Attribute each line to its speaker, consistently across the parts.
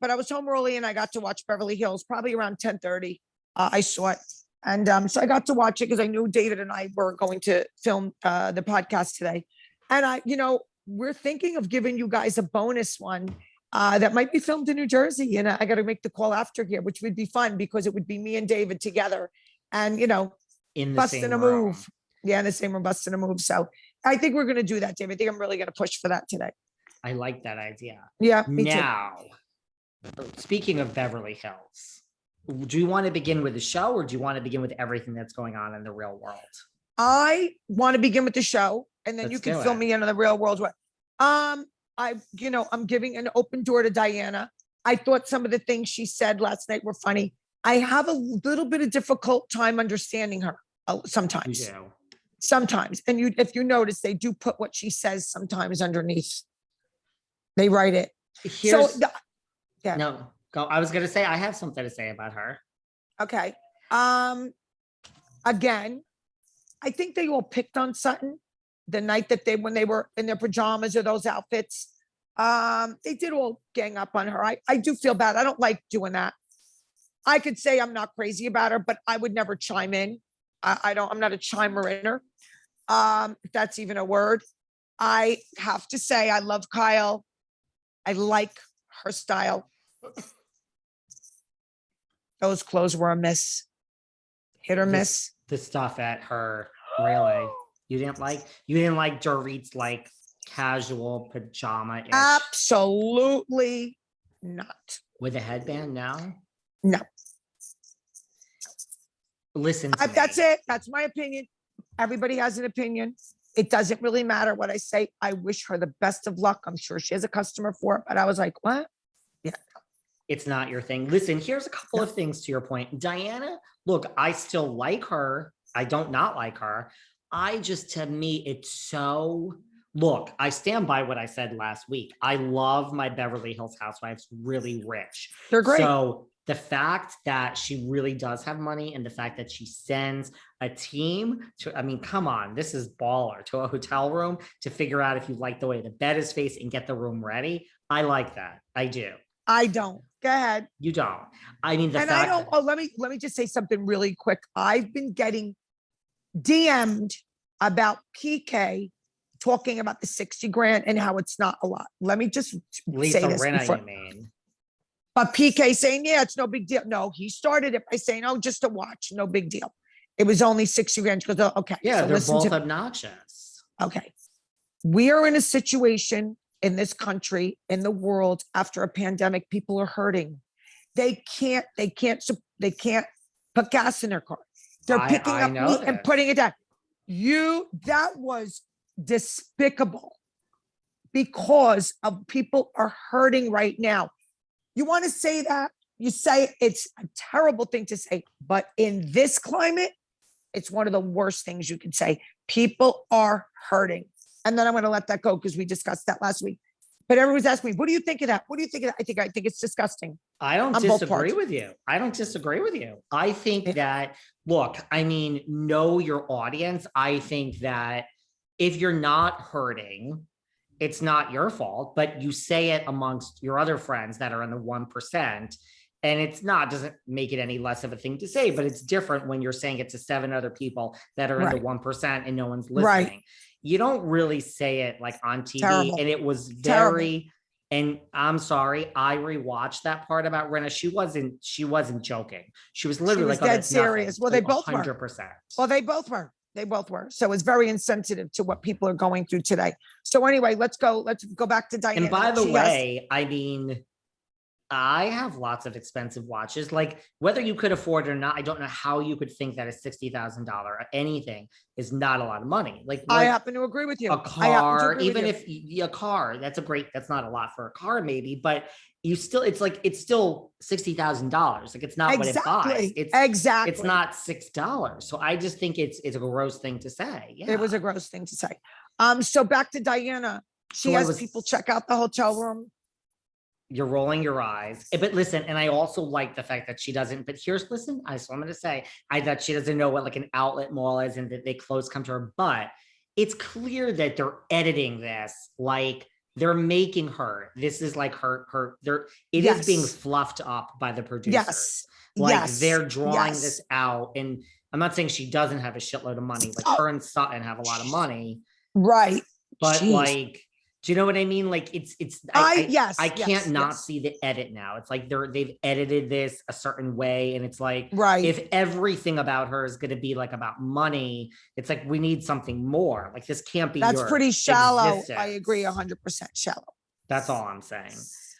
Speaker 1: but I was home early and I got to watch Beverly Hills probably around 10:30. I saw it. And so I got to watch it because I knew David and I were going to film the podcast today. And we're thinking of giving you guys a bonus one that might be filmed in New Jersey. And I got to make the call after here, which would be fun because it would be me and David together and,
Speaker 2: in the
Speaker 1: busting
Speaker 2: same
Speaker 1: a
Speaker 2: room.
Speaker 1: move. Yeah, in the same room, busting a move. So I think we're going to do that, David. I think I'm really going to push for that today.
Speaker 2: I like that idea.
Speaker 1: Yeah, me
Speaker 2: now, speaking of Beverly Hills, do you want to begin with the show or do you want to begin with everything that's going on in the real world?
Speaker 1: I want to begin with the show and then
Speaker 2: Let's
Speaker 1: you can
Speaker 2: do
Speaker 1: fill
Speaker 2: it.
Speaker 1: me into the real world. I'm giving an open door to Diana. I thought some of the things she said last night were funny. I have a little bit of difficult time understanding her sometimes.
Speaker 2: You do.
Speaker 1: Sometimes. And if you notice, they do put what she says sometimes underneath. They write it. Yeah.
Speaker 2: No, go. I was going to say, I have something to say about her.
Speaker 1: Okay. Again, I think they all picked on Sutton the night that when they were in their pajamas or those outfits. They did all gang up on her. I do feel bad. I don't like doing that. I could say I'm not crazy about her, but I would never chime in. I'm not a chimer in her. If that's even a word. I have to say, I love Kyle. I like her style. Those clothes were a miss. Hit or miss.
Speaker 2: The stuff at her, really. You didn't like Dorit's like casual pajama-ish?
Speaker 1: Absolutely not.
Speaker 2: With a headband now?
Speaker 1: No.
Speaker 2: Listen to me.
Speaker 1: That's it. That's my opinion. Everybody has an opinion. It doesn't really matter what I say. I wish her the best of luck. I'm sure she has a customer for it, but I was like, what? Yeah.
Speaker 2: It's not your thing. Listen, here's a couple of things to your point. Diana, look, I still like her. I don't not like her. To me, it's so, look, I stand by what I said last week. I love my Beverly Hills housewives, really rich.
Speaker 1: They're great.
Speaker 2: So the fact that she really does have money and the fact that she sends a team come on, this is baller, to a hotel room to figure out if you like the way the bed is faced and get the room ready. I like that. I do.
Speaker 1: I don't. Go ahead.
Speaker 2: You don't. Let
Speaker 1: me just say something really quick. I've been getting DM'd about PK talking about the 60 grand and how it's not a lot. Let me just
Speaker 2: Lisa
Speaker 1: say this
Speaker 2: Rinna,
Speaker 1: before.
Speaker 2: you mean?
Speaker 1: But PK saying, yeah, it's no big deal. No, he started it by saying, oh, just a watch, no big deal. It was only 60 grand. She goes, oh, okay.
Speaker 2: Yeah,
Speaker 1: so
Speaker 2: they're both obnoxious.
Speaker 1: Okay. We are in a situation in this country, in the world, after a pandemic, people are hurting. They can't put gas in their car. They're picking up meat and putting it down. That was despicable because of people are hurting right now. You want to say that? You say it's a terrible thing to say, but in this climate, it's one of the worst things you can say. People are hurting. And then I'm going to let that go because we discussed that last week. But everyone's asking me, what do you think of that? What do you think of that? I think it's disgusting.
Speaker 2: I don't disagree with you. I think that, look, know your audience. I think that if you're not hurting, it's not your fault, but you say it amongst your other friends that are in the 1%. And doesn't make it any less of a thing to say, but it's different when you're saying it to 7 other people that are in the 1% and no one's listening. Right. You don't really say it like on TV. Terrible. And it was very, and I'm sorry, I rewatched that part about Rinna. She wasn't joking. She was literally
Speaker 1: dead serious. Well, they both
Speaker 2: 100%.
Speaker 1: were. Well, they both were. They both were. So it's very insensitive to what people are going through today. So anyway, let's go back to Diana.
Speaker 2: And by the way, I have lots of expensive watches. Like whether you could afford it or not, I don't know how you could think that a $60,000 anything is not a lot of money. Like
Speaker 1: I happen to agree with you.
Speaker 2: A car, even if a car, that's not a lot for a car, maybe, but it's still $60,000. Like it's not what it buys. It's not $6. So I just think it's a gross thing to say. Yeah.
Speaker 1: It was a gross thing to say. So back to Diana. She has people check out the hotel room.
Speaker 2: You're rolling your eyes, but listen, and I also like the fact that she doesn't, but I'm going to say, that she doesn't know what like an outlet mall is and that clothes come to her, but it's clear that they're editing this like they're making her. This is like it is being
Speaker 1: Yes.
Speaker 2: fluffed up by the producers.
Speaker 1: Yes.
Speaker 2: Like
Speaker 1: Yes.
Speaker 2: they're drawing
Speaker 1: Yes.
Speaker 2: this out. And I'm not saying she doesn't have a shitload of money. Like her and Sutton have a lot of money.
Speaker 1: Right.
Speaker 2: But
Speaker 1: Jeez.
Speaker 2: like, do you know what I mean? Like I can't not see the edit now. It's like they've edited this a certain way. And it's like,
Speaker 1: Right.
Speaker 2: if everything about her is going to be like about money, it's like, we need something more. Like this can't be
Speaker 1: That's pretty shallow.
Speaker 2: existence.
Speaker 1: I agree 100% shallow.
Speaker 2: That's all I'm saying.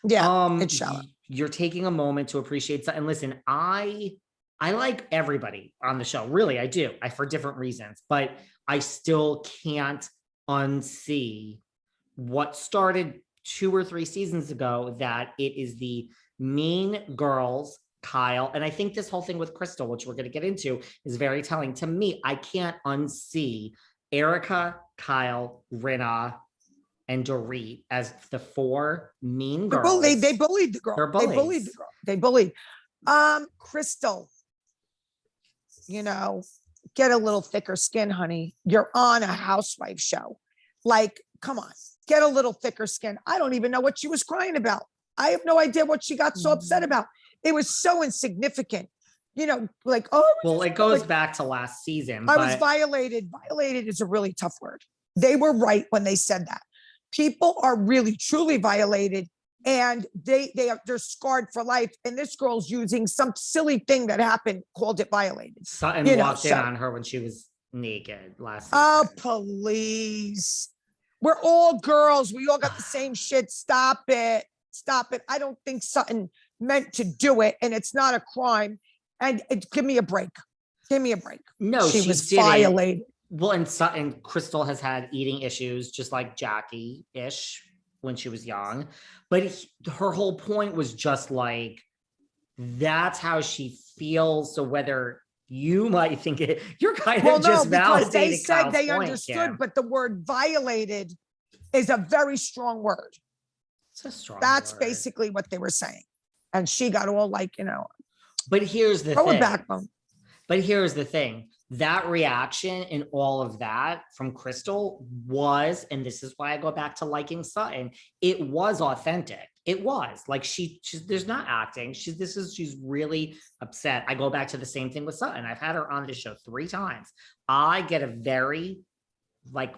Speaker 1: Yeah, it's shallow.
Speaker 2: You're taking a moment to appreciate something. Listen, I like everybody on the show. Really, I do. For different reasons, but I still can't unsee what started 2 or 3 seasons ago, that it is the mean girls, Kyle. And I think this whole thing with Crystal, which we're going to get into, is very telling to me. I can't unsee Erica, Kyle, Rinna, and Dorit as the 4 mean girls.
Speaker 1: They bullied the girl.
Speaker 2: They're bullies.
Speaker 1: They bullied the girl. They bullied. Crystal, you know, get a little thicker skin, honey. You're on a housewife show. Like, come on, get a little thicker skin. I don't even know what she was crying about. I have no idea what she got so upset about. It was so insignificant. You know, like, oh.
Speaker 2: Well, it goes back to last season.
Speaker 1: I was violated. Violated is a really tough word. They were right when they said that. People are really, truly violated, and they're scarred for life. And this girl's using some silly thing that happened, called it violated.
Speaker 2: Sutton walked in on her when she was naked last season.
Speaker 1: Oh, please. We're all girls. We all got the same shit. Stop it. Stop it. I don't think Sutton meant to do it, and it's not a crime. And give me a break. Give me a break.
Speaker 2: No,
Speaker 1: she was
Speaker 2: didn't.
Speaker 1: violated.
Speaker 2: Well, and Sutton, Crystal has had eating issues, just like Jackie-ish when she was young. But her whole point was just like, that's how she feels. So whether you might think it, you're kind of just validating
Speaker 1: they said
Speaker 2: Kyle's
Speaker 1: they
Speaker 2: point,
Speaker 1: understood,
Speaker 2: Kim.
Speaker 1: but the word violated is a very strong word.
Speaker 2: It's a strong
Speaker 1: That's
Speaker 2: word.
Speaker 1: Basically what they were saying. And she got all like, you know.
Speaker 2: But here's the
Speaker 1: thing.
Speaker 2: thing.
Speaker 1: Backbone.
Speaker 2: But here's the thing. That reaction and all of that from Crystal was, and this is why I go back to liking Sutton, it was authentic. It was like she's there's not acting. She's really upset. I go back to the same thing with Sutton. I've had her on this show 3 times. I get a very like,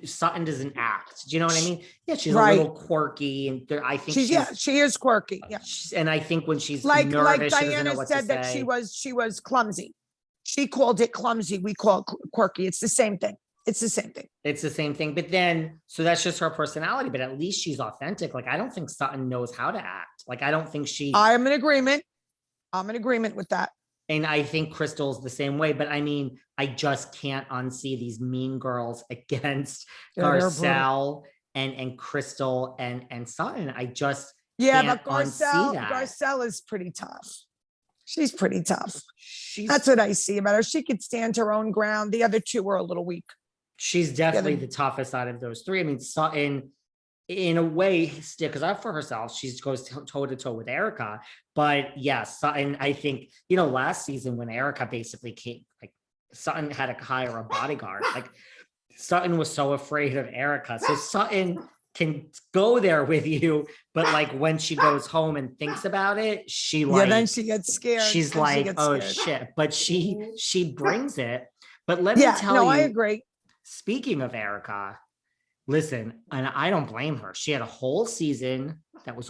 Speaker 2: Sutton doesn't act. Do you know what I mean? Yeah, she's a little quirky, and I think
Speaker 1: she is quirky. Yeah,
Speaker 2: and I think when she's
Speaker 1: like
Speaker 2: nervous,
Speaker 1: Diana said that she was clumsy. She called it clumsy. We call it quirky. It's the same thing. It's the same thing.
Speaker 2: It's the same thing. But then, so that's just her personality. But at least she's authentic. Like I don't think Sutton knows how to act. Like I don't think she.
Speaker 1: I'm in agreement. I'm in agreement with that.
Speaker 2: And I think Crystal's the same way, but I mean, I just can't unsee these mean girls against Garcelle and Crystal and Sutton. I just can't
Speaker 1: but
Speaker 2: unsee that.
Speaker 1: Garcelle is pretty tough. She's pretty tough. That's what I see about her. She could stand her own ground. The other 2 were a little weak.
Speaker 2: She's definitely the toughest out of those 3. I mean, Sutton, in a way, sticks up for herself. She goes toe to toe with Erica. But yes, Sutton, I think, you know, last season when Erica basically came, like Sutton had to hire a bodyguard. Like Sutton was so afraid of Erica. So Sutton can go there with you, but like when she goes home and thinks about it, she like,
Speaker 1: then she gets scared.
Speaker 2: She's like, oh shit. But she brings it. But let me tell you,
Speaker 1: I agree.
Speaker 2: Speaking of Erica, listen, and I don't blame her. She had a whole season that was